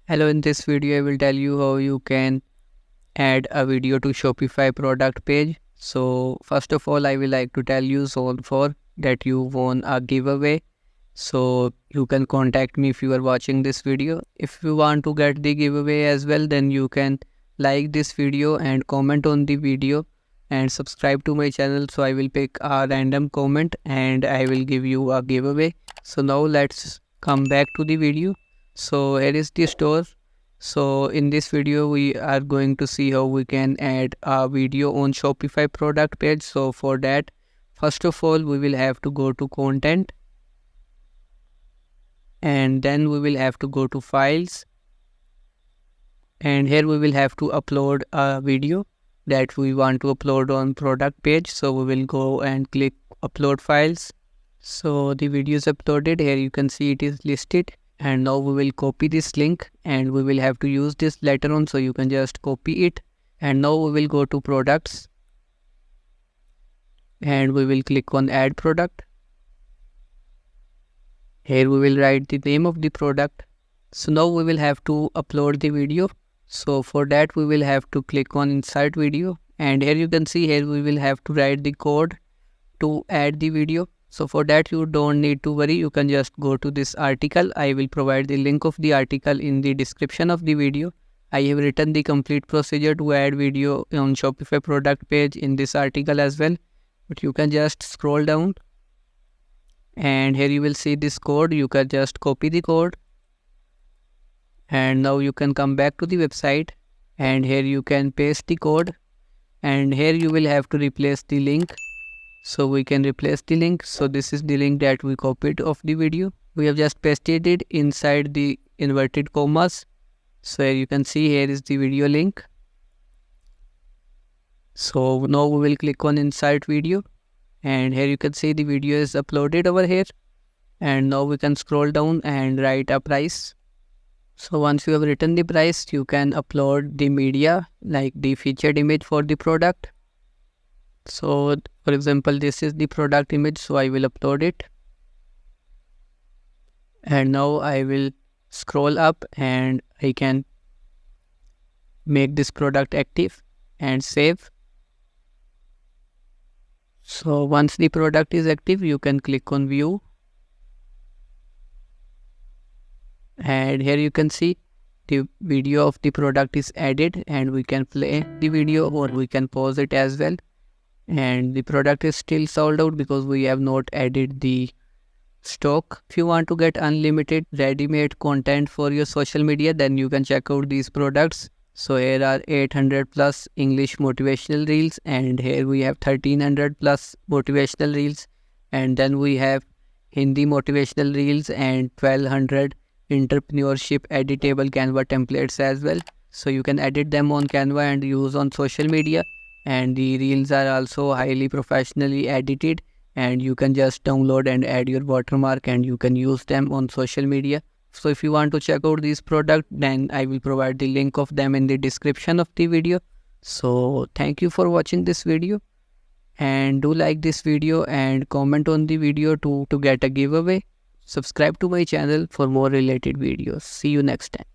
Hello, in this video I will tell you how you can add a video to Shopify product page. So first of all, I will like to tell you that you won a giveaway. So you can contact me if you are watching this video. If you want to get the giveaway as well, then you can like this video and comment on the video and subscribe to my channel. So I will pick a random comment and I will give you a giveaway. So now let's come back to the video. So here is the store. So in this video we are going to see how we can add a video on Shopify product page. So for that, first of all, we will have to go to content, and then we will have to go to files, and here we will have to upload a video that we want to upload on product page. So we will go and click upload files. So the video is uploaded. Here you can see it is listed, and now we will copy this link and we will have to use this later on, so you can just copy it. And now we will go to products and we will click on add product. Here we will write the name of the product. So now we will have to upload the video. So for that we will have to click on insert video, and here you can see here we will have to write the code to add the video. So for that you don't need to worry, you can just go to this article. I will provide the link of the article in the description of the video. I have written the complete procedure to add video on Shopify product page in this article as well. But you can just scroll down and here you will see this code. You can just copy the code, and now you can come back to the website and here you can paste the code, and here you will have to replace the link. So we can replace the link. So this is the link that we copied of the video. We have just pasted it inside the inverted commas. So here you can see here is the video link. So now we will click on insert video, and here you can see the video is uploaded over here. And now we can scroll down and write a price. So once you have written the price, you can upload the media like the featured image for the product. So for example, this is the product image, so I will upload it. And now I will scroll up and I can make this product active and save. So once the product is active, you can click on view. And here you can see the video of the product is added, and we can play the video or we can pause it as well. And the product is still sold out because we have not added the stock. If you want to get unlimited ready-made content for your social media, then you can check out these products. So here are 800 plus English motivational reels, and here we have 1300 plus motivational reels, and then we have Hindi motivational reels and 1200 entrepreneurship editable Canva templates as well. So you can edit them on Canva and use on social media. And the reels are also highly professionally edited, and you can just download and add your watermark and you can use them on social media. So if you want to check out these products, then I will provide the link of them in the description of the video. So thank you for watching this video, and do like this video and comment on the video to get a giveaway. Subscribe to my channel for more related videos. See you next time.